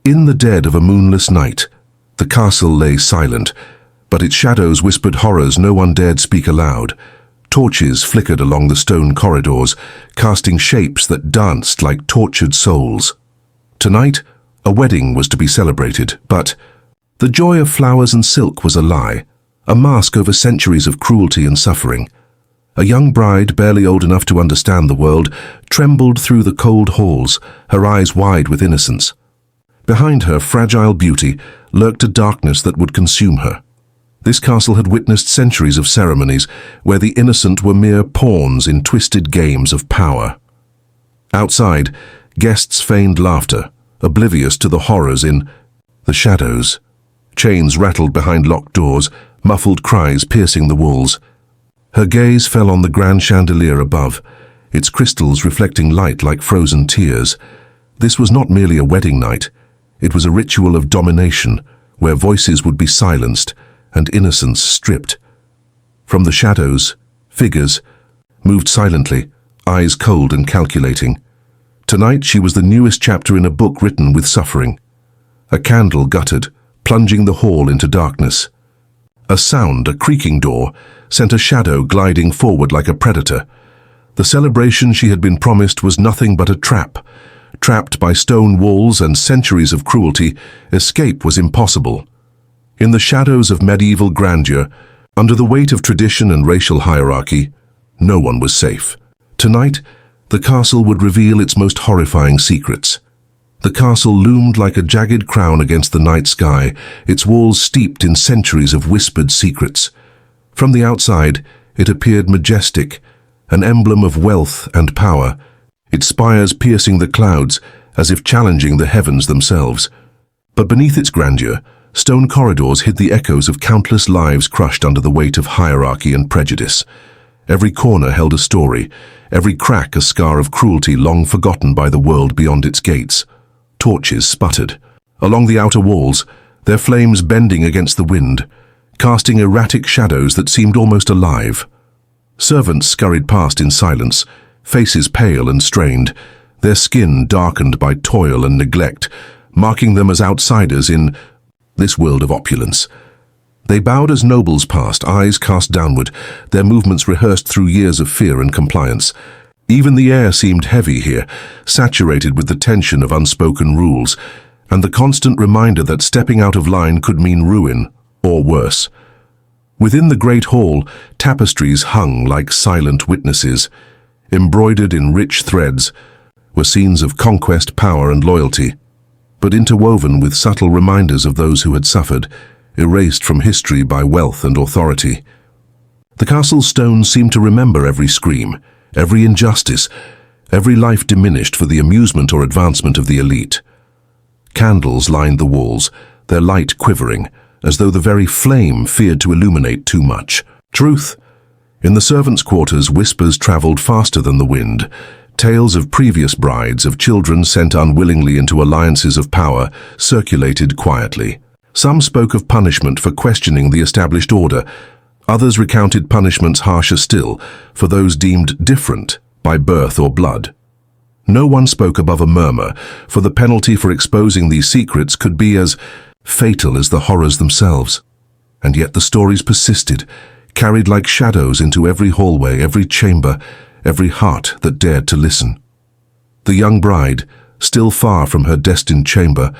In the dead of a moonless night, the castle lay silent, but its shadows whispered horrors no one dared speak aloud. Torches flickered along the stone corridors, casting shapes that danced like tortured souls. Tonight, a wedding was to be celebrated, but the joy of flowers and silk was a lie, a mask over centuries of cruelty and suffering. A young bride, barely old enough to understand the world, trembled through the cold halls, her eyes wide with innocence. Behind her fragile beauty lurked a darkness that would consume her. This castle had witnessed centuries of ceremonies where the innocent were mere pawns in twisted games of power. Outside, guests feigned laughter, oblivious to the horrors in the shadows. Chains rattled behind locked doors, muffled cries piercing the walls. Her gaze fell on the grand chandelier above, its crystals reflecting light like frozen tears. This was not merely a wedding night. It was a ritual of domination, where voices would be silenced and innocence stripped. From the shadows, figures moved silently, eyes cold and calculating. Tonight she was the newest chapter in a book written with suffering. A candle guttered, plunging the hall into darkness. A sound, a creaking door, sent a shadow gliding forward like a predator. The celebration she had been promised was nothing but a trap. Trapped by stone walls and centuries of cruelty, escape was impossible. In the shadows of medieval grandeur, under the weight of tradition and racial hierarchy, no one was safe. Tonight, the castle would reveal its most horrifying secrets. The castle loomed like a jagged crown against the night sky, its walls steeped in centuries of whispered secrets. From the outside, it appeared majestic, an emblem of wealth and power, its spires piercing the clouds as if challenging the heavens themselves. But beneath its grandeur, stone corridors hid the echoes of countless lives crushed under the weight of hierarchy and prejudice. Every corner held a story, every crack a scar of cruelty long forgotten by the world beyond its gates. Torches sputtered. Along the outer walls, their flames bending against the wind, casting erratic shadows that seemed almost alive. Servants scurried past in silence, faces pale and strained, their skin darkened by toil and neglect, marking them as outsiders in this world of opulence. They bowed as nobles passed, eyes cast downward, their movements rehearsed through years of fear and compliance. Even the air seemed heavy here, saturated with the tension of unspoken rules, and the constant reminder that stepping out of line could mean ruin, or worse. Within the great hall, tapestries hung like silent witnesses. Embroidered in rich threads were scenes of conquest, power, and loyalty, but interwoven with subtle reminders of those who had suffered, erased from history by wealth and authority. The castle's stones seemed to remember every scream, every injustice, every life diminished for the amusement or advancement of the elite. Candles lined the walls, their light quivering, as though the very flame feared to illuminate too much. Truth. In the servants' quarters, whispers traveled faster than the wind. Tales of previous brides, of children sent unwillingly into alliances of power, circulated quietly. Some spoke of punishment for questioning the established order. Others recounted punishments harsher still, for those deemed different by birth or blood. No one spoke above a murmur, for the penalty for exposing these secrets could be as fatal as the horrors themselves. And yet the stories persisted, carried like shadows into every hallway, every chamber, every heart that dared to listen. The young bride, still far from her destined chamber,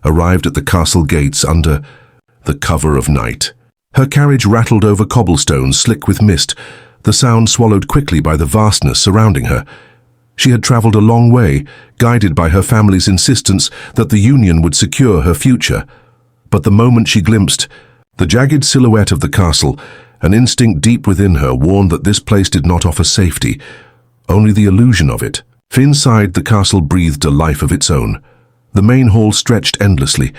arrived at the castle gates under the cover of night. Her carriage rattled over cobblestones slick with mist, the sound swallowed quickly by the vastness surrounding her. She had traveled a long way, guided by her family's insistence that the union would secure her future. But the moment she glimpsed the jagged silhouette of the castle, an instinct deep within her warned that this place did not offer safety, only the illusion of it. Inside, the castle breathed a life of its own. The main hall stretched endlessly,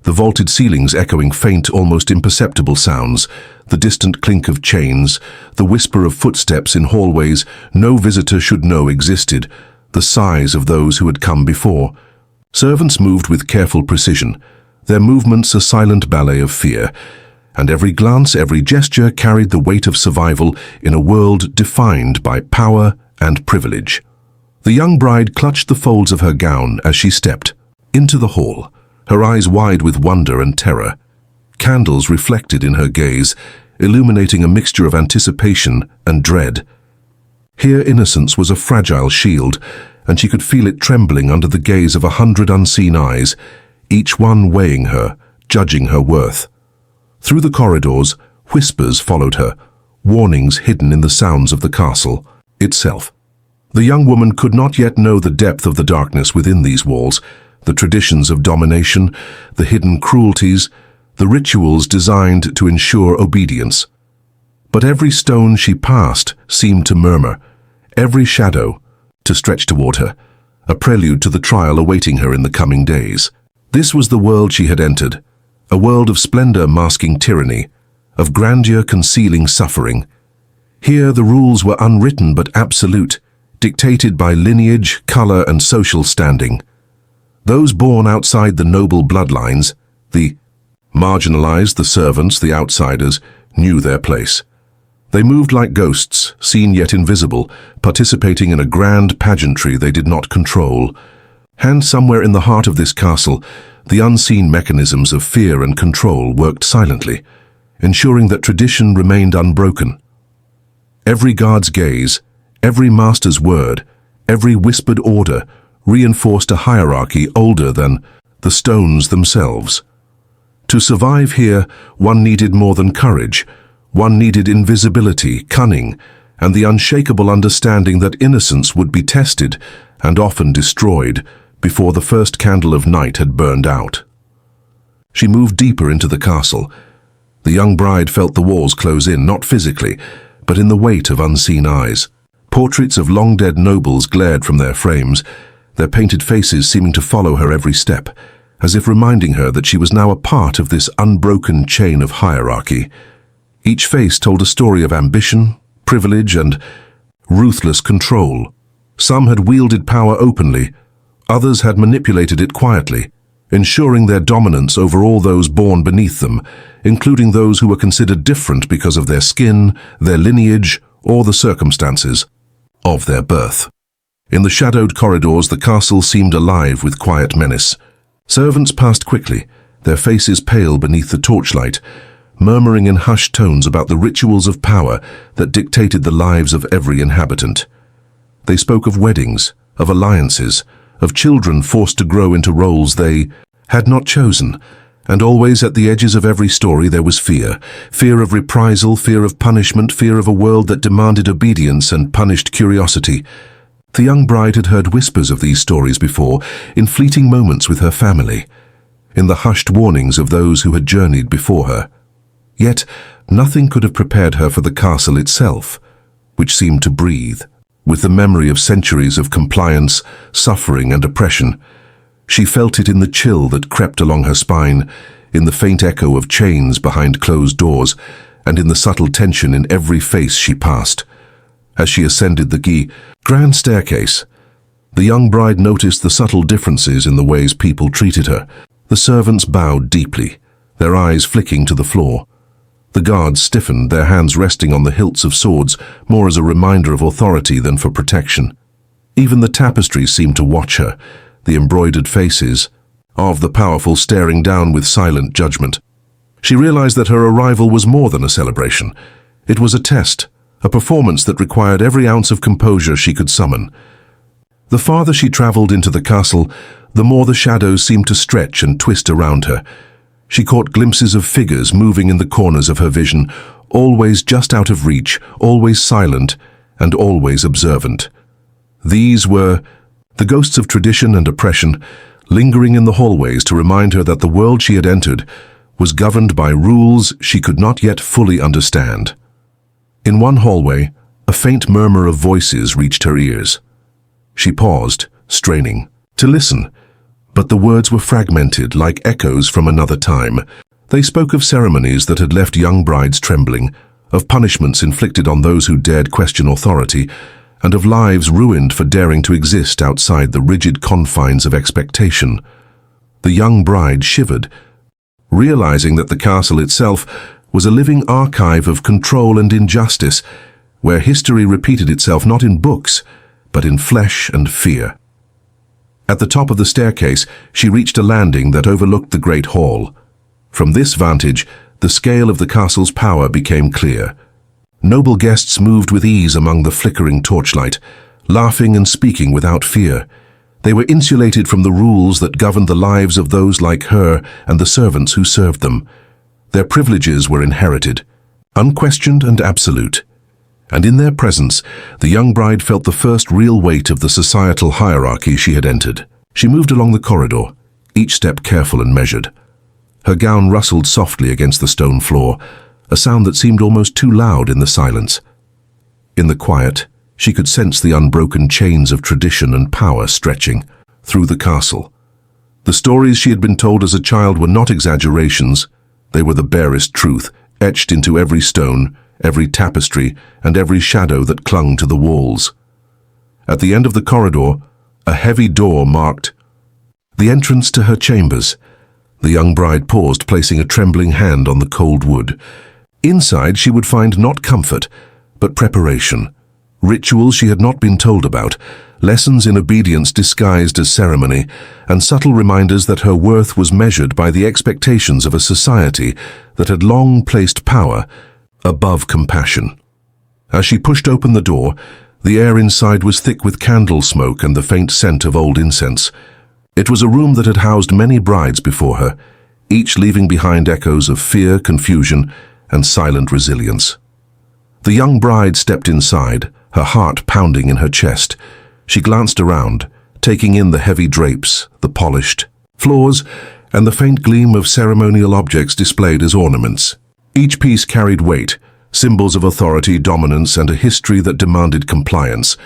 the vaulted ceilings echoing faint, almost imperceptible sounds, the distant clink of chains, the whisper of footsteps in hallways no visitor should know existed, the sighs of those who had come before. Servants moved with careful precision, their movements a silent ballet of fear, and every glance, every gesture carried the weight of survival in a world defined by power and privilege. The young bride clutched the folds of her gown as she stepped into the hall. her eyes wide with wonder and terror. Candles reflected in her gaze, illuminating a mixture of anticipation and dread. Here innocence was a fragile shield, and she could feel it trembling under the gaze of 100 unseen eyes, each one weighing her, judging her worth. Through the corridors, whispers followed her, warnings hidden in the sounds of the castle itself. The young woman could not yet know the depth of the darkness within these walls, the traditions of domination, the hidden cruelties, the rituals designed to ensure obedience. But every stone she passed seemed to murmur, every shadow to stretch toward her, a prelude to the trial awaiting her in the coming days. This was the world she had entered, a world of splendor masking tyranny, of grandeur concealing suffering. Here the rules were unwritten but absolute, dictated by lineage, color, and social standing. Those born outside the noble bloodlines, the marginalized, the servants, the outsiders, knew their place. They moved like ghosts, seen yet invisible, participating in a grand pageantry they did not control. And somewhere in the heart of this castle, the unseen mechanisms of fear and control worked silently, ensuring that tradition remained unbroken. Every guard's gaze, every master's word, every whispered order reinforced a hierarchy older than the stones themselves. To survive here, one needed more than courage. One needed invisibility, cunning, and the unshakable understanding that innocence would be tested and often destroyed before the first candle of night had burned out. She moved deeper into the castle. The young bride felt the walls close in, not physically, but in the weight of unseen eyes. Portraits of long-dead nobles glared from their frames, their painted faces seeming to follow her every step, as if reminding her that she was now a part of this unbroken chain of hierarchy. Each face told a story of ambition, privilege, and ruthless control. Some had wielded power openly, others had manipulated it quietly, ensuring their dominance over all those born beneath them, including those who were considered different because of their skin, their lineage, or the circumstances of their birth. In the shadowed corridors, the castle seemed alive with quiet menace. Servants passed quickly, their faces pale beneath the torchlight, murmuring in hushed tones about the rituals of power that dictated the lives of every inhabitant. They spoke of weddings, of alliances, of children forced to grow into roles they had not chosen, and always at the edges of every story there was fear. Fear of reprisal, fear of punishment, fear of a world that demanded obedience and punished curiosity. The young bride had heard whispers of these stories before, in fleeting moments with her family, in the hushed warnings of those who had journeyed before her. Yet nothing could have prepared her for the castle itself, which seemed to breathe, with the memory of centuries of compliance, suffering, and oppression. She felt it in the chill that crept along her spine, in the faint echo of chains behind closed doors, and in the subtle tension in every face she passed. As she ascended the grand staircase, the young bride noticed the subtle differences in the ways people treated her. The servants bowed deeply, their eyes flicking to the floor. The guards stiffened, their hands resting on the hilts of swords, more as a reminder of authority than for protection. Even the tapestries seemed to watch her, the embroidered faces of the powerful staring down with silent judgment. She realized that her arrival was more than a celebration. It was a test, a performance that required every ounce of composure she could summon. The farther she traveled into the castle, the more the shadows seemed to stretch and twist around her. She caught glimpses of figures moving in the corners of her vision, always just out of reach, always silent, and always observant. These were the ghosts of tradition and oppression, lingering in the hallways to remind her that the world she had entered was governed by rules she could not yet fully understand. In one hallway, a faint murmur of voices reached her ears. She paused, straining to listen, but the words were fragmented like echoes from another time. They spoke of ceremonies that had left young brides trembling, of punishments inflicted on those who dared question authority, and of lives ruined for daring to exist outside the rigid confines of expectation. The young bride shivered, realizing that the castle itself was a living archive of control and injustice, where history repeated itself not in books, but in flesh and fear. At the top of the staircase, she reached a landing that overlooked the great hall. From this vantage, the scale of the castle's power became clear. Noble guests moved with ease among the flickering torchlight, laughing and speaking without fear. They were insulated from the rules that governed the lives of those like her and the servants who served them. Their privileges were inherited, unquestioned and absolute. And in their presence, the young bride felt the first real weight of the societal hierarchy she had entered. She moved along the corridor, each step careful and measured. Her gown rustled softly against the stone floor, a sound that seemed almost too loud in the silence. In the quiet, she could sense the unbroken chains of tradition and power stretching through the castle. The stories she had been told as a child were not exaggerations. They were the barest truth, etched into every stone, every tapestry, and every shadow that clung to the walls. At the end of the corridor, a heavy door marked the entrance to her chambers. The young bride paused, placing a trembling hand on the cold wood. Inside she would find not comfort, but preparation. Rituals she had not been told about, lessons in obedience disguised as ceremony, and subtle reminders that her worth was measured by the expectations of a society that had long placed power above compassion. As she pushed open the door, the air inside was thick with candle smoke and the faint scent of old incense. It was a room that had housed many brides before her, each leaving behind echoes of fear, confusion, and silent resilience. The young bride stepped inside, her heart pounding in her chest. She glanced around, taking in the heavy drapes, the polished floors, and the faint gleam of ceremonial objects displayed as ornaments. Each piece carried weight, symbols of authority, dominance, and a history that demanded compliance.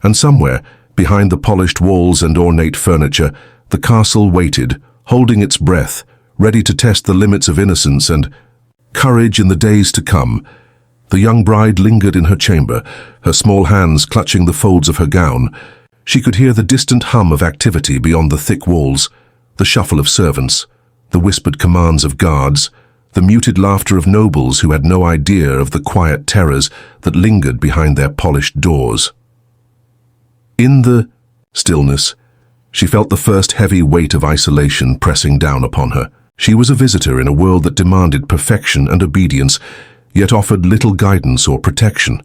And somewhere, behind the polished walls and ornate furniture, the castle waited, holding its breath, ready to test the limits of innocence and courage in the days to come. The young bride lingered in her chamber, her small hands clutching the folds of her gown. She could hear the distant hum of activity beyond the thick walls, the shuffle of servants, the whispered commands of guards, the muted laughter of nobles who had no idea of the quiet terrors that lingered behind their polished doors. In the stillness, she felt the first heavy weight of isolation pressing down upon her. She was a visitor in a world that demanded perfection and obedience, yet offered little guidance or protection.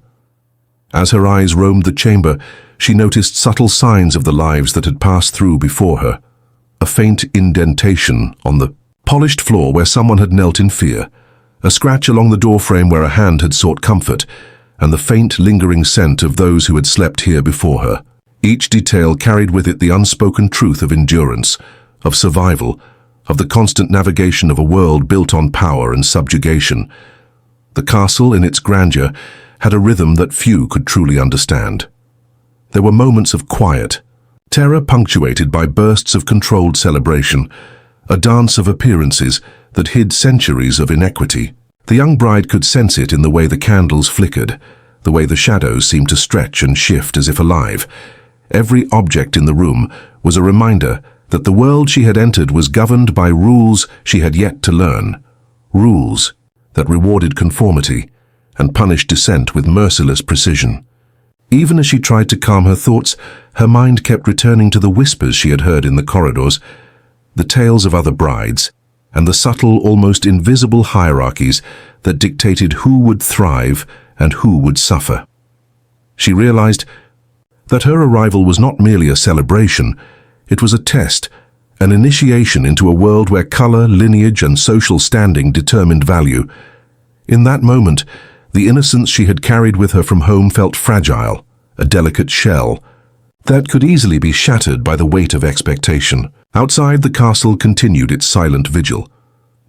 As her eyes roamed the chamber, she noticed subtle signs of the lives that had passed through before her. A faint indentation on the polished floor where someone had knelt in fear, a scratch along the doorframe where a hand had sought comfort, and the faint, lingering scent of those who had slept here before her. Each detail carried with it the unspoken truth of endurance, of survival, of the constant navigation of a world built on power and subjugation. The castle, in its grandeur, had a rhythm that few could truly understand. There were moments of quiet, terror punctuated by bursts of controlled celebration, a dance of appearances that hid centuries of inequity. The young bride could sense it in the way the candles flickered, the way the shadows seemed to stretch and shift as if alive. Every object in the room was a reminder that the world she had entered was governed by rules she had yet to learn, rules that rewarded conformity and punished dissent with merciless precision. Even as she tried to calm her thoughts, her mind kept returning to the whispers she had heard in the corridors, the tales of other brides, and the subtle, almost invisible hierarchies that dictated who would thrive and who would suffer. She realized that her arrival was not merely a celebration, it was a test, an initiation into a world where color, lineage, and social standing determined value. In that moment, the innocence she had carried with her from home felt fragile, a delicate shell that could easily be shattered by the weight of expectation. Outside, the castle continued its silent vigil.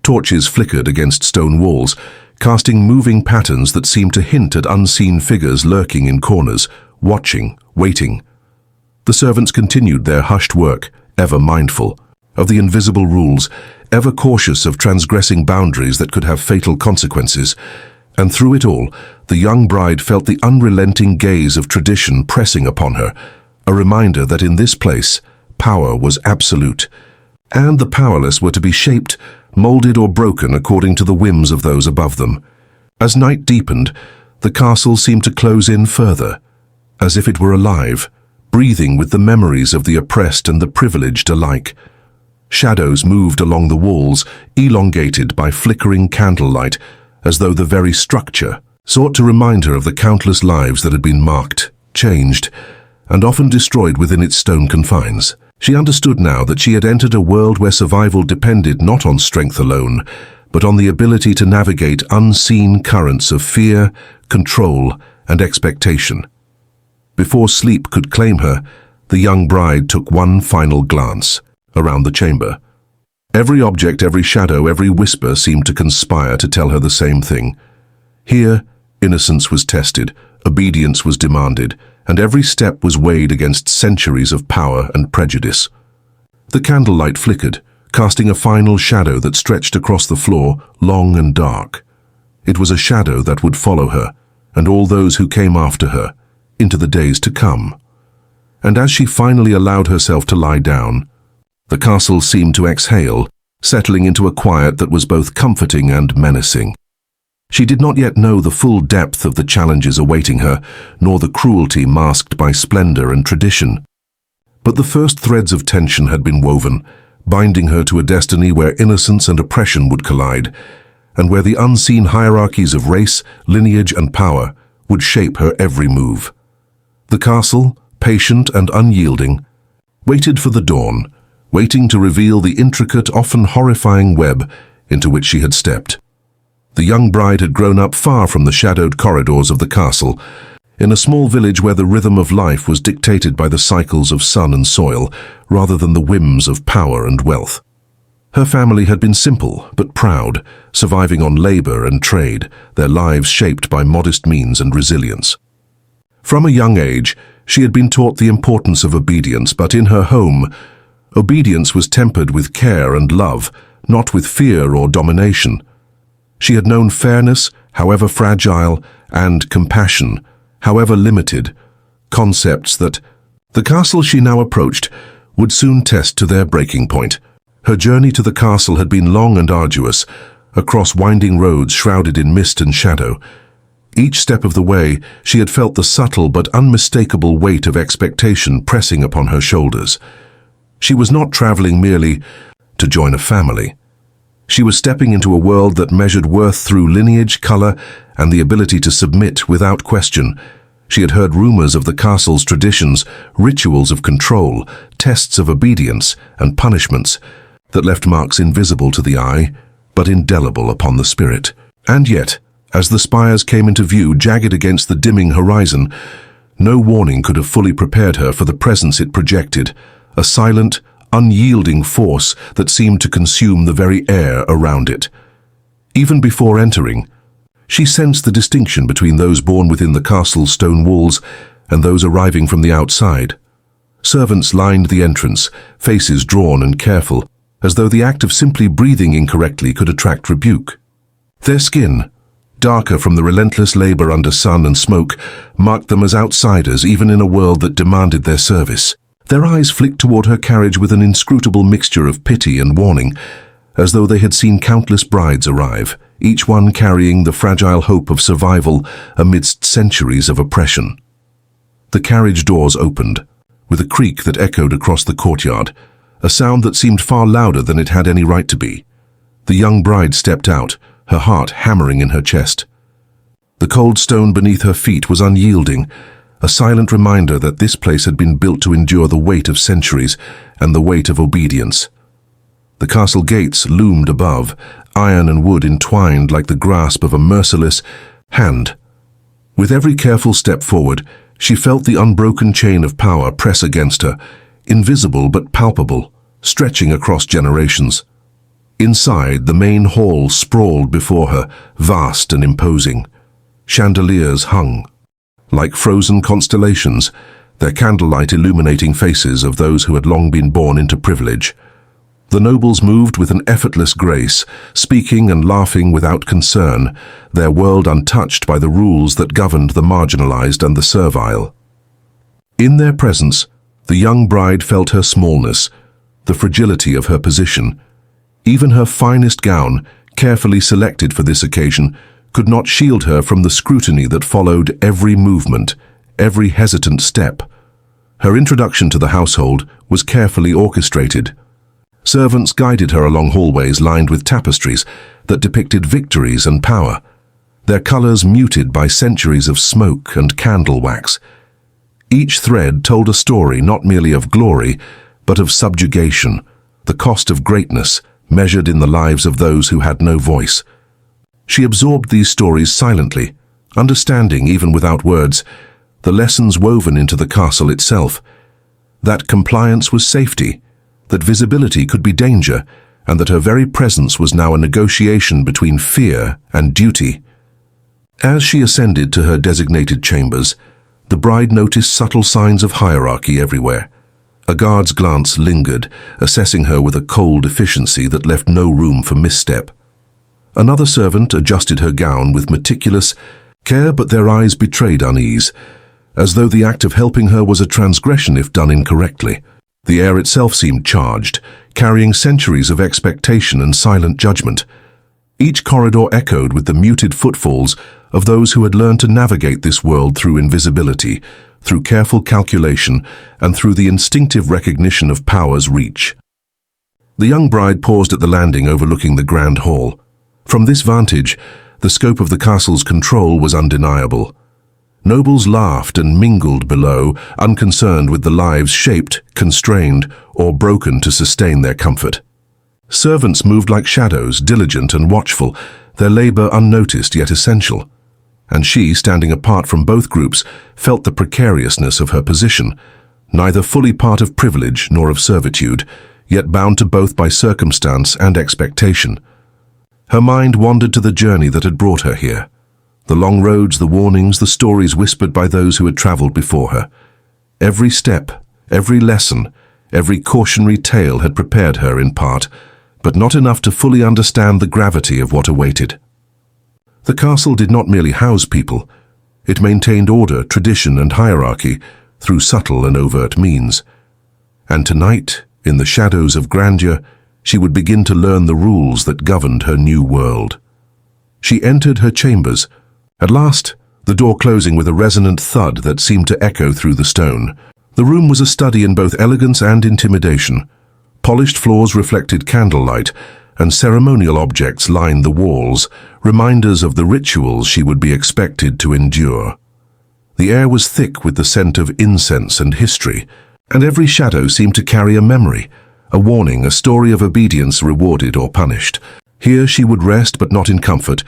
Torches flickered against stone walls, casting moving patterns that seemed to hint at unseen figures lurking in corners, watching, waiting. The servants continued their hushed work, ever mindful of the invisible rules, ever cautious of transgressing boundaries that could have fatal consequences. And through it all, the young bride felt the unrelenting gaze of tradition pressing upon her, a reminder that in this place, power was absolute, and the powerless were to be shaped, molded or broken according to the whims of those above them. As night deepened, the castle seemed to close in further, as if it were alive, breathing with the memories of the oppressed and the privileged alike. Shadows moved along the walls, elongated by flickering candlelight, as though the very structure sought to remind her of the countless lives that had been marked, changed, and often destroyed within its stone confines. She understood now that she had entered a world where survival depended not on strength alone, but on the ability to navigate unseen currents of fear, control, and expectation. Before sleep could claim her, the young bride took one final glance around the chamber. Every object, every shadow, every whisper seemed to conspire to tell her the same thing. Here, innocence was tested, obedience was demanded, and every step was weighed against centuries of power and prejudice. The candlelight flickered, casting a final shadow that stretched across the floor, long and dark. It was a shadow that would follow her, and all those who came after her, into the days to come. And as she finally allowed herself to lie down, the castle seemed to exhale, settling into a quiet that was both comforting and menacing. She did not yet know the full depth of the challenges awaiting her, nor the cruelty masked by splendor and tradition. But the first threads of tension had been woven, binding her to a destiny where innocence and oppression would collide, and where the unseen hierarchies of race, lineage, and power would shape her every move. The castle, patient and unyielding, waited for the dawn, waiting to reveal the intricate, often horrifying web into which she had stepped. The young bride had grown up far from the shadowed corridors of the castle, in a small village where the rhythm of life was dictated by the cycles of sun and soil, rather than the whims of power and wealth. Her family had been simple but proud, surviving on labor and trade, their lives shaped by modest means and resilience. From a young age, she had been taught the importance of obedience, but in her home, obedience was tempered with care and love, not with fear or domination. She had known fairness, however fragile, and compassion, however limited, concepts that the castle she now approached would soon test to their breaking point. Her journey to the castle had been long and arduous, across winding roads shrouded in mist and shadow. Each step of the way, she had felt the subtle but unmistakable weight of expectation pressing upon her shoulders. She was not traveling merely to join a family. She was stepping into a world that measured worth through lineage, color, and the ability to submit without question. She had heard rumors of the castle's traditions, rituals of control, tests of obedience, and punishments that left marks invisible to the eye, but indelible upon the spirit. And yet, as the spires came into view, jagged against the dimming horizon, no warning could have fully prepared her for the presence it projected, a silent, unyielding force that seemed to consume the very air around it. Even before entering, she sensed the distinction between those born within the castle's stone walls and those arriving from the outside. Servants lined the entrance, faces drawn and careful, as though the act of simply breathing incorrectly could attract rebuke. Their skin, darker from the relentless labor under sun and smoke, marked them as outsiders even in a world that demanded their service. Their eyes flicked toward her carriage with an inscrutable mixture of pity and warning, as though they had seen countless brides arrive, each one carrying the fragile hope of survival amidst centuries of oppression. The carriage doors opened, with a creak that echoed across the courtyard, a sound that seemed far louder than it had any right to be. The young bride stepped out, her heart hammering in her chest. The cold stone beneath her feet was unyielding, a silent reminder that this place had been built to endure the weight of centuries and the weight of obedience. The castle gates loomed above, iron and wood entwined like the grasp of a merciless hand. With every careful step forward, she felt the unbroken chain of power press against her, invisible but palpable, stretching across generations. Inside, the main hall sprawled before her, vast and imposing. Chandeliers hung, like frozen constellations, their candlelight illuminating faces of those who had long been born into privilege. The nobles moved with an effortless grace, speaking and laughing without concern, their world untouched by the rules that governed the marginalized and the servile. In their presence, the young bride felt her smallness, the fragility of her position. Even her finest gown, carefully selected for this occasion, could not shield her from the scrutiny that followed every movement, every hesitant step. Her introduction to the household was carefully orchestrated. Servants guided her along hallways lined with tapestries that depicted victories and power, their colors muted by centuries of smoke and candle wax. Each thread told a story not merely of glory, but of subjugation, the cost of greatness measured in the lives of those who had no voice. She absorbed these stories silently, understanding, even without words, the lessons woven into the castle itself, that compliance was safety, that visibility could be danger, and that her very presence was now a negotiation between fear and duty. As she ascended to her designated chambers, the bride noticed subtle signs of hierarchy everywhere. A guard's glance lingered, assessing her with a cold efficiency that left no room for misstep. Another servant adjusted her gown with meticulous care, but their eyes betrayed unease, as though the act of helping her was a transgression if done incorrectly. The air itself seemed charged, carrying centuries of expectation and silent judgment. Each corridor echoed with the muted footfalls of those who had learned to navigate this world through invisibility, through careful calculation, and through the instinctive recognition of power's reach. The young bride paused at the landing overlooking the grand hall. From this vantage, the scope of the castle's control was undeniable. Nobles laughed and mingled below, unconcerned with the lives shaped, constrained, or broken to sustain their comfort. Servants moved like shadows, diligent and watchful, their labor unnoticed yet essential. And she, standing apart from both groups, felt the precariousness of her position, neither fully part of privilege nor of servitude, yet bound to both by circumstance and expectation. Her mind wandered to the journey that had brought her here. The long roads, the warnings, the stories whispered by those who had traveled before her. Every step, every lesson, every cautionary tale had prepared her in part, but not enough to fully understand the gravity of what awaited. The castle did not merely house people. It maintained order, tradition, and hierarchy through subtle and overt means. And tonight, in the shadows of grandeur, she would begin to learn the rules that governed her new world. She entered her chambers, at last, the door closing with a resonant thud that seemed to echo through the stone. The room was a study in both elegance and intimidation. Polished floors reflected candlelight, and ceremonial objects lined the walls, reminders of the rituals she would be expected to endure. The air was thick with the scent of incense and history, and every shadow seemed to carry a memory, a warning, a story of obedience rewarded or punished. Here she would rest, but not in comfort.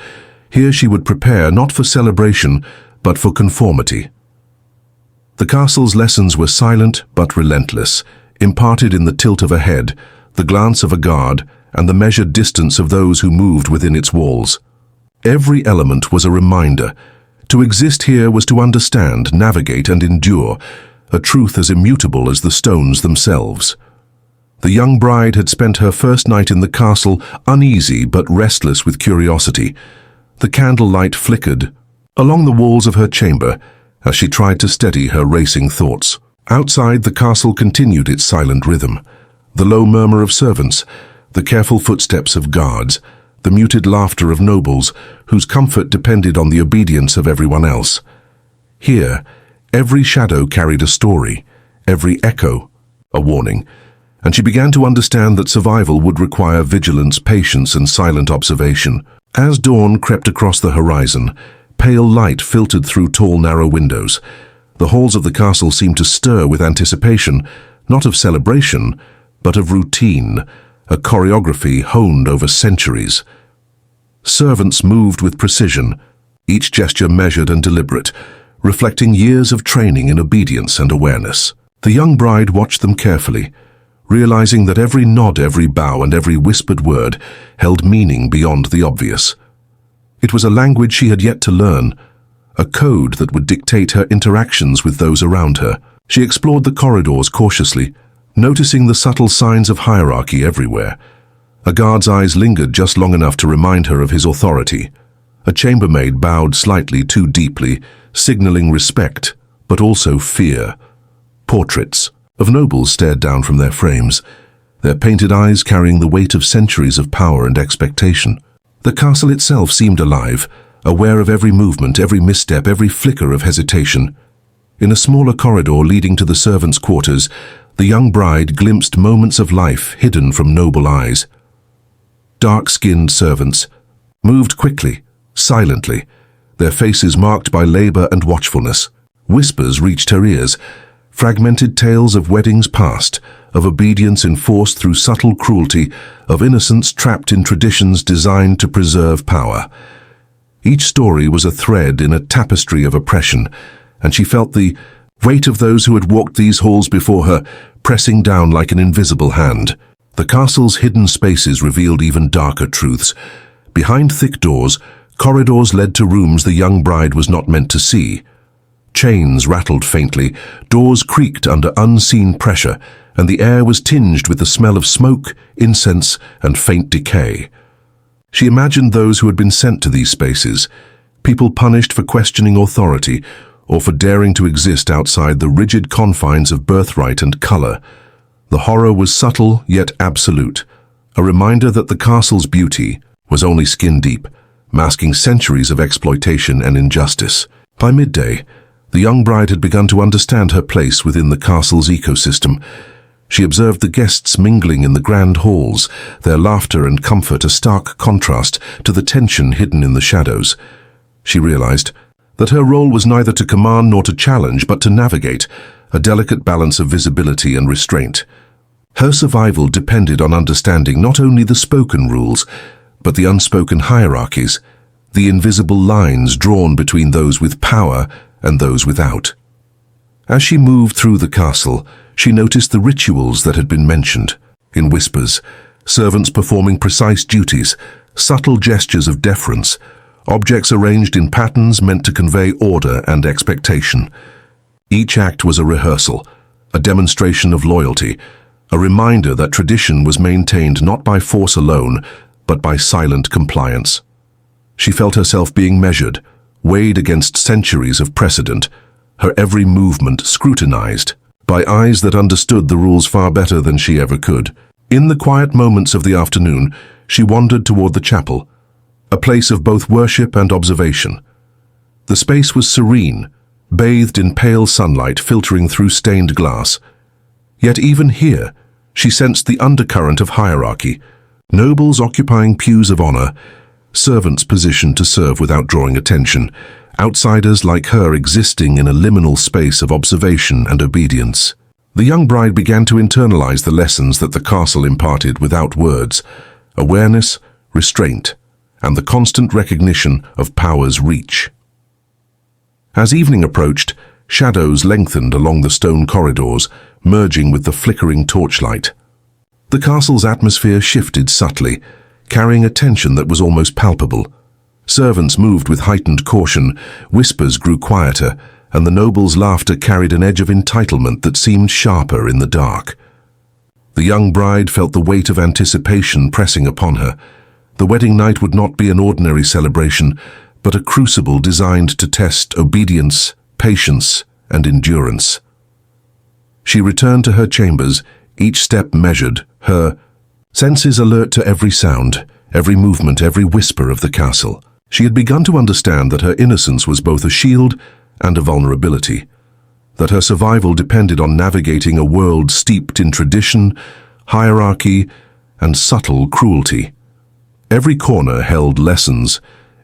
Here she would prepare not for celebration, but for conformity. The castle's lessons were silent but relentless, imparted in the tilt of a head, the glance of a guard, and the measured distance of those who moved within its walls. Every element was a reminder. To exist here was to understand, navigate, and endure, a truth as immutable as the stones themselves. The young bride had spent her first night in the castle uneasy but restless with curiosity. The candlelight flickered along the walls of her chamber as she tried to steady her racing thoughts. Outside, the castle continued its silent rhythm. The low murmur of servants, the careful footsteps of guards, the muted laughter of nobles whose comfort depended on the obedience of everyone else. Here, every shadow carried a story, every echo a warning, and she began to understand that survival would require vigilance, patience, and silent observation. As dawn crept across the horizon, pale light filtered through tall, narrow windows. The halls of the castle seemed to stir with anticipation, not of celebration, but of routine, a choreography honed over centuries. Servants moved with precision, each gesture measured and deliberate, reflecting years of training in obedience and awareness. The young bride watched them carefully, realizing that every nod, every bow, and every whispered word held meaning beyond the obvious. It was a language she had yet to learn, a code that would dictate her interactions with those around her. She explored the corridors cautiously, noticing the subtle signs of hierarchy everywhere. A guard's eyes lingered just long enough to remind her of his authority. A chambermaid bowed slightly too deeply, signaling respect, but also fear. Portraits of nobles stared down from their frames, their painted eyes carrying the weight of centuries of power and expectation. The castle itself seemed alive, aware of every movement, every misstep, every flicker of hesitation. In a smaller corridor leading to the servants' quarters, the young bride glimpsed moments of life hidden from noble eyes. Dark-skinned servants moved quickly, silently, their faces marked by labor and watchfulness. Whispers reached her ears, fragmented tales of weddings past, of obedience enforced through subtle cruelty, of innocence trapped in traditions designed to preserve power. Each story was a thread in a tapestry of oppression, and she felt the weight of those who had walked these halls before her, pressing down like an invisible hand. The castle's hidden spaces revealed even darker truths. Behind thick doors, corridors led to rooms the young bride was not meant to see. Chains rattled faintly, doors creaked under unseen pressure, and the air was tinged with the smell of smoke, incense, and faint decay. She imagined those who had been sent to these spaces, people punished for questioning authority, or for daring to exist outside the rigid confines of birthright and color. The horror was subtle yet absolute, a reminder that the castle's beauty was only skin-deep, masking centuries of exploitation and injustice. By midday, the young bride had begun to understand her place within the castle's ecosystem. She observed the guests mingling in the grand halls, their laughter and comfort a stark contrast to the tension hidden in the shadows. She realized that her role was neither to command nor to challenge, but to navigate, a delicate balance of visibility and restraint. Her survival depended on understanding not only the spoken rules, but the unspoken hierarchies, the invisible lines drawn between those with power and those without. As she moved through the castle, she noticed the rituals that had been mentioned. In whispers, servants performing precise duties, subtle gestures of deference, objects arranged in patterns meant to convey order and expectation. Each act was a rehearsal, a demonstration of loyalty, a reminder that tradition was maintained not by force alone, but by silent compliance. She felt herself being measured, weighed against centuries of precedent, her every movement scrutinized by eyes that understood the rules far better than she ever could. In the quiet moments of the afternoon, she wandered toward the chapel, a place of both worship and observation. The space was serene, bathed in pale sunlight filtering through stained glass. Yet even here, she sensed the undercurrent of hierarchy, nobles occupying pews of honor, servants positioned to serve without drawing attention, outsiders like her existing in a liminal space of observation and obedience. The young bride began to internalize the lessons that the castle imparted without words: awareness, restraint, and the constant recognition of power's reach. As evening approached, shadows lengthened along the stone corridors, merging with the flickering torchlight. The castle's atmosphere shifted subtly, carrying a tension that was almost palpable. Servants moved with heightened caution, whispers grew quieter, and the noble's laughter carried an edge of entitlement that seemed sharper in the dark. The young bride felt the weight of anticipation pressing upon her. The wedding night would not be an ordinary celebration, but a crucible designed to test obedience, patience, and endurance. She returned to her chambers, each step measured, her senses alert to every sound, every movement, every whisper of the castle. She had begun to understand that her innocence was both a shield and a vulnerability, that her survival depended on navigating a world steeped in tradition, hierarchy, and subtle cruelty. Every corner held lessons,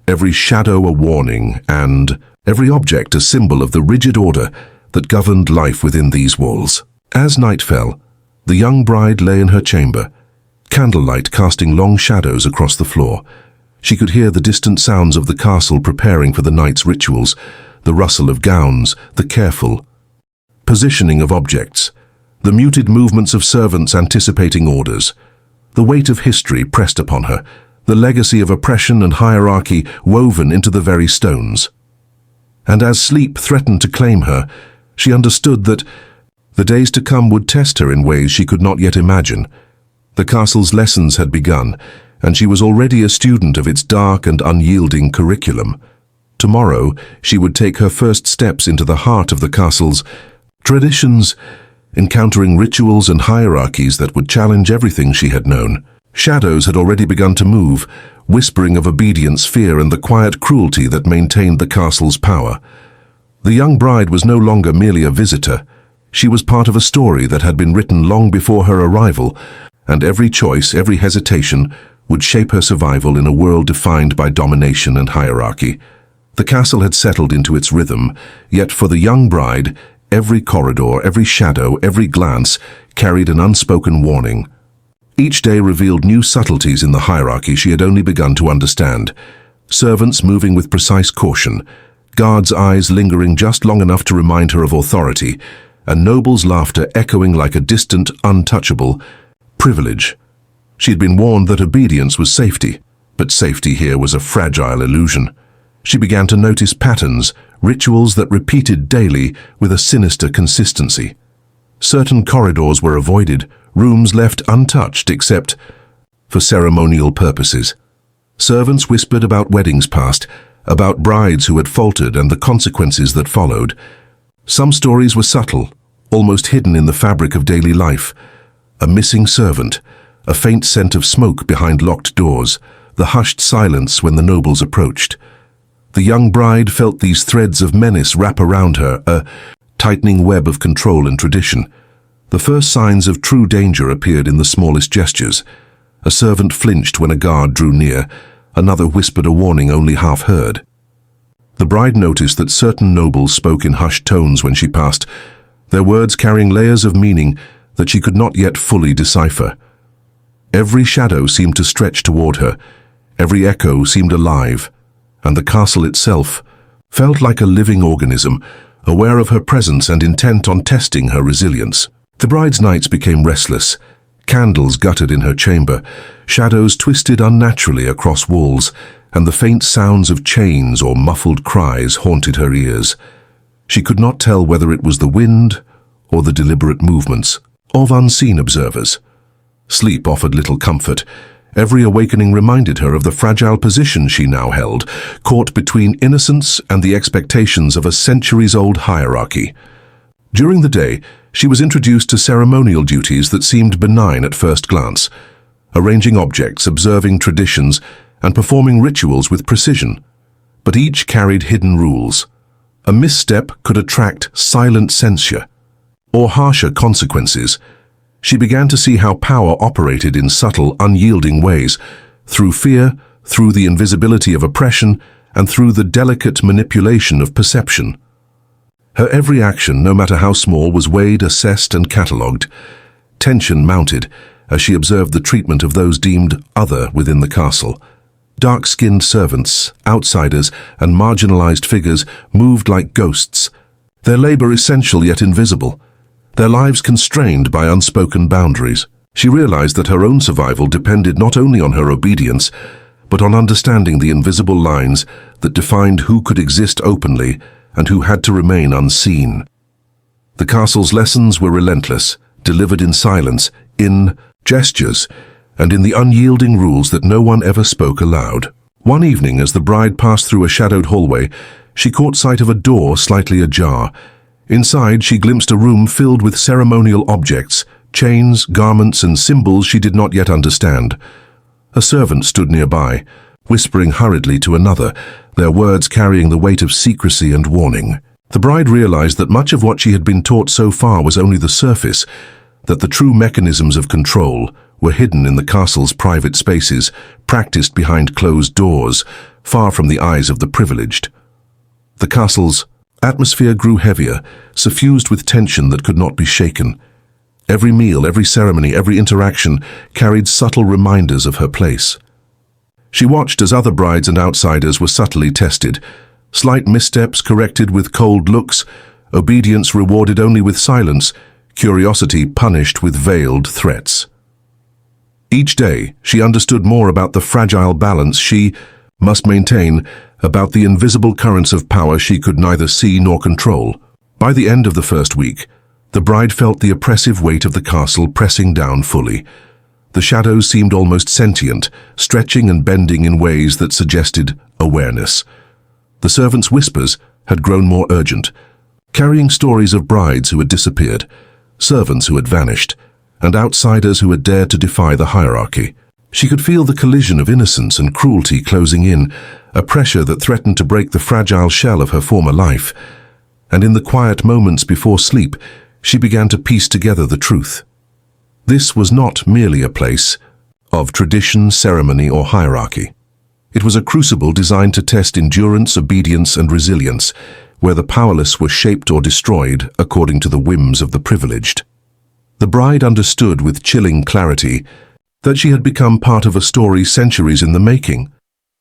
every shadow a warning, and every object a symbol of the rigid order that governed life within these walls. As night fell, the young bride lay in her chamber, candlelight casting long shadows across the floor. She could hear the distant sounds of the castle preparing for the night's rituals, the rustle of gowns, the careful positioning of objects, the muted movements of servants anticipating orders. The weight of history pressed upon her, the legacy of oppression and hierarchy woven into the very stones. And as sleep threatened to claim her, she understood that the days to come would test her in ways she could not yet imagine. The castle's lessons had begun, and she was already a student of its dark and unyielding curriculum. Tomorrow, she would take her first steps into the heart of the castle's traditions, encountering rituals and hierarchies that would challenge everything she had known. Shadows had already begun to move, whispering of obedience, fear, and the quiet cruelty that maintained the castle's power. The young bride was no longer merely a visitor. She was part of a story that had been written long before her arrival, and every choice, every hesitation, would shape her survival in a world defined by domination and hierarchy. The castle had settled into its rhythm, yet for the young bride, every corridor, every shadow, every glance carried an unspoken warning. Each day revealed new subtleties in the hierarchy she had only begun to understand. Servants moving with precise caution, guards' eyes lingering just long enough to remind her of authority, and nobles' laughter echoing like a distant, untouchable privilege. She had been warned that obedience was safety, but safety here was a fragile illusion. She began to notice patterns, rituals that repeated daily with a sinister consistency. Certain corridors were avoided, rooms left untouched except for ceremonial purposes. Servants whispered about weddings past, about brides who had faltered and the consequences that followed. Some stories were subtle, almost hidden in the fabric of daily life. A missing servant, a faint scent of smoke behind locked doors, the hushed silence when the nobles approached. The young bride felt these threads of menace wrap around her, a tightening web of control and tradition. The first signs of true danger appeared in the smallest gestures. A servant flinched when a guard drew near, another whispered a warning only half heard. The bride noticed that certain nobles spoke in hushed tones when she passed, their words carrying layers of meaning that she could not yet fully decipher. Every shadow seemed to stretch toward her, every echo seemed alive, and the castle itself felt like a living organism, aware of her presence and intent on testing her resilience. The bride's nights became restless, candles guttered in her chamber, shadows twisted unnaturally across walls, and the faint sounds of chains or muffled cries haunted her ears. She could not tell whether it was the wind or the deliberate movements of unseen observers. Sleep offered little comfort. Every awakening reminded her of the fragile position she now held, caught between innocence and the expectations of a centuries-old hierarchy. During the day, she was introduced to ceremonial duties that seemed benign at first glance, arranging objects, observing traditions, and performing rituals with precision. But each carried hidden rules. A misstep could attract silent censure, or harsher consequences. She began to see how power operated in subtle, unyielding ways, through fear, through the invisibility of oppression, and through the delicate manipulation of perception. Her every action, no matter how small, was weighed, assessed, and catalogued. Tension mounted as she observed the treatment of those deemed other within the castle. Dark-skinned servants, outsiders, and marginalized figures moved like ghosts, their labor essential yet invisible, their lives constrained by unspoken boundaries. She realized that her own survival depended not only on her obedience, but on understanding the invisible lines that defined who could exist openly and who had to remain unseen. The castle's lessons were relentless, delivered in silence, in gestures, and in the unyielding rules that no one ever spoke aloud. One evening, as the bride passed through a shadowed hallway, she caught sight of a door slightly ajar. Inside, she glimpsed a room filled with ceremonial objects, chains, garments, and symbols she did not yet understand. A servant stood nearby, whispering hurriedly to another, their words carrying the weight of secrecy and warning. The bride realized that much of what she had been taught so far was only the surface, that the true mechanisms of control were hidden in the castle's private spaces, practiced behind closed doors, far from the eyes of the privileged. The castle's atmosphere grew heavier, suffused with tension that could not be shaken. Every meal, every ceremony, every interaction carried subtle reminders of her place. She watched as other brides and outsiders were subtly tested, slight missteps corrected with cold looks, obedience rewarded only with silence, curiosity punished with veiled threats. Each day, she understood more about the fragile balance she must maintain, about the invisible currents of power she could neither see nor control. By the end of the first week, the bride felt the oppressive weight of the castle pressing down fully. The shadows seemed almost sentient, stretching and bending in ways that suggested awareness. The servants' whispers had grown more urgent, carrying stories of brides who had disappeared, servants who had vanished, and outsiders who had dared to defy the hierarchy. She could feel the collision of innocence and cruelty closing in, a pressure that threatened to break the fragile shell of her former life. and in the quiet moments before sleep, she began to piece together the truth. This was not merely a place of tradition, ceremony, or hierarchy. It was a crucible designed to test endurance, obedience, and resilience, where the powerless were shaped or destroyed according to the whims of the privileged. The bride understood with chilling clarity that she had become part of a story centuries in the making,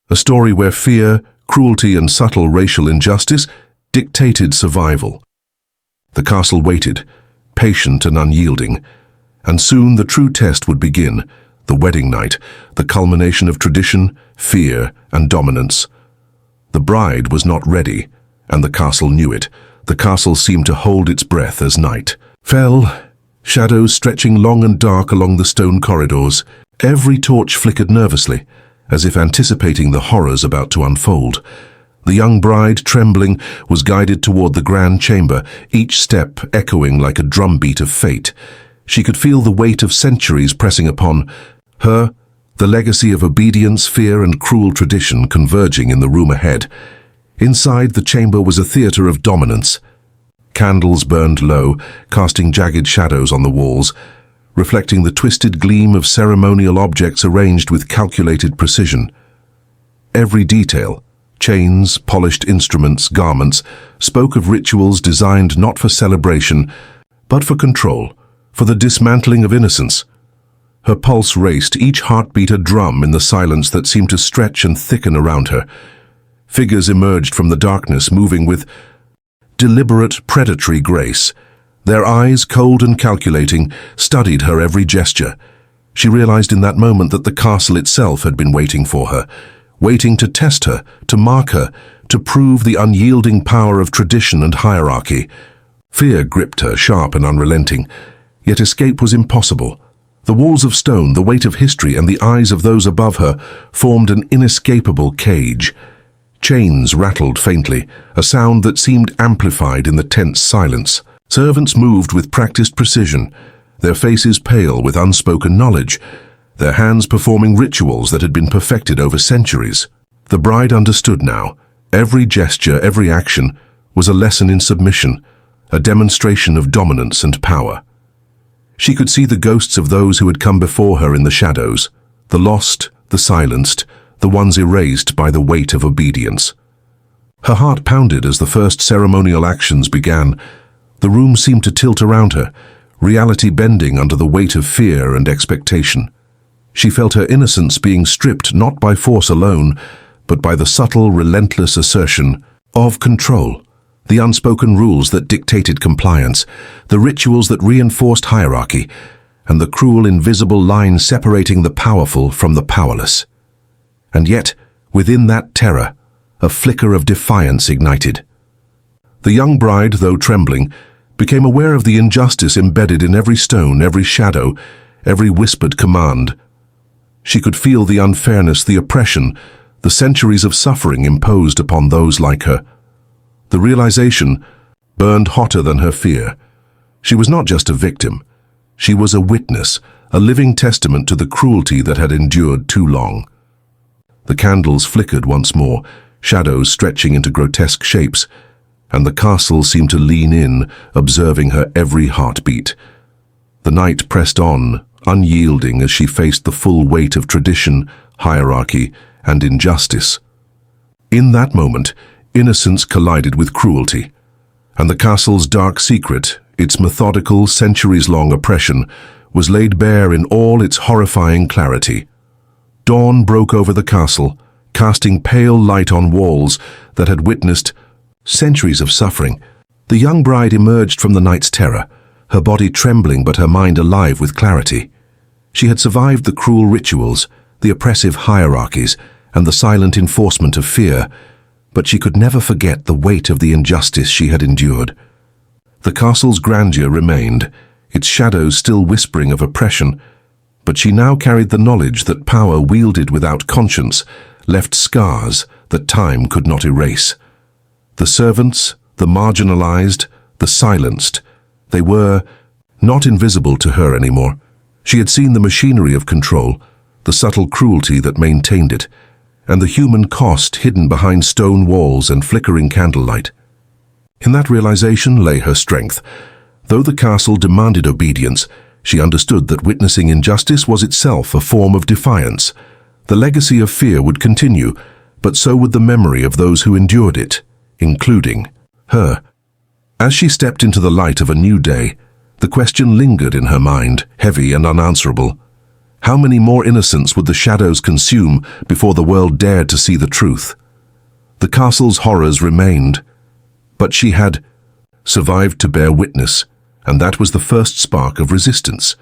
a story where fear, cruelty, and subtle racial injustice dictated survival. The castle waited, patient and unyielding, and soon the true test would begin, the wedding night, the culmination of tradition, fear, and dominance. The bride was not ready, and the castle knew it. The castle seemed to hold its breath as night fell, shadows stretching long and dark along the stone corridors. Every torch flickered nervously, as if anticipating the horrors about to unfold. The young bride, trembling, was guided toward the grand chamber, each step echoing like a drumbeat of fate. She could feel the weight of centuries pressing upon her, the legacy of obedience, fear, and cruel tradition converging in the room ahead. Inside the chamber was a theater of dominance. Candles burned low, casting jagged shadows on the walls, reflecting the twisted gleam of ceremonial objects arranged with calculated precision. Every detail, chains, polished instruments, garments, spoke of rituals designed not for celebration, but for control, for the dismantling of innocence. Her pulse raced, each heartbeat a drum in the silence that seemed to stretch and thicken around her. Figures emerged from the darkness, moving with deliberate, predatory grace. Their eyes, cold and calculating, studied her every gesture. She realized in that moment that the castle itself had been waiting for her, waiting to test her, to mark her, to prove the unyielding power of tradition and hierarchy. Fear gripped her, sharp and unrelenting, yet escape was impossible. The walls of stone, the weight of history, and the eyes of those above her formed an inescapable cage. Chains rattled faintly, a sound that seemed amplified in the tense silence. Servants moved with practiced precision, their faces pale with unspoken knowledge, their hands performing rituals that had been perfected over centuries. The bride understood now. Every gesture, every action was a lesson in submission, a demonstration of dominance and power. She could see the ghosts of those who had come before her in the shadows, the lost, the silenced, the ones erased by the weight of obedience. Her heart pounded as the first ceremonial actions began. The room seemed to tilt around her, reality bending under the weight of fear and expectation. She felt her innocence being stripped not by force alone, but by the subtle, relentless assertion of control, the unspoken rules that dictated compliance, the rituals that reinforced hierarchy, and the cruel, invisible line separating the powerful from the powerless. And yet, within that terror, a flicker of defiance ignited. The young bride, though trembling, became aware of the injustice embedded in every stone, every shadow, every whispered command. She could feel the unfairness, the oppression, the centuries of suffering imposed upon those like her. The realization burned hotter than her fear. She was not just a victim. She was a witness, a living testament to the cruelty that had endured too long. The candles flickered once more, shadows stretching into grotesque shapes, and the castle seemed to lean in, observing her every heartbeat. The night pressed on, unyielding as she faced the full weight of tradition, hierarchy, and injustice. In that moment, innocence collided with cruelty, and the castle's dark secret, its methodical, centuries-long oppression, was laid bare in all its horrifying clarity. Dawn broke over the castle, casting pale light on walls that had witnessed centuries of suffering. The young bride emerged from the night's terror, her body trembling but her mind alive with clarity. She had survived the cruel rituals, the oppressive hierarchies, and the silent enforcement of fear, but she could never forget the weight of the injustice she had endured. The castle's grandeur remained, its shadows still whispering of oppression, but she now carried the knowledge that power wielded without conscience left scars that time could not erase. The servants, the marginalized, the silenced, they were not invisible to her anymore. She had seen the machinery of control, the subtle cruelty that maintained it, and the human cost hidden behind stone walls and flickering candlelight. In that realization lay her strength. Though the castle demanded obedience, she understood that witnessing injustice was itself a form of defiance. The legacy of fear would continue, but so would the memory of those who endured it, including her. As she stepped into the light of a new day, the question lingered in her mind, heavy and unanswerable. How many more innocents would the shadows consume before the world dared to see the truth? The castle's horrors remained, but she had survived to bear witness, and that was the first spark of resistance.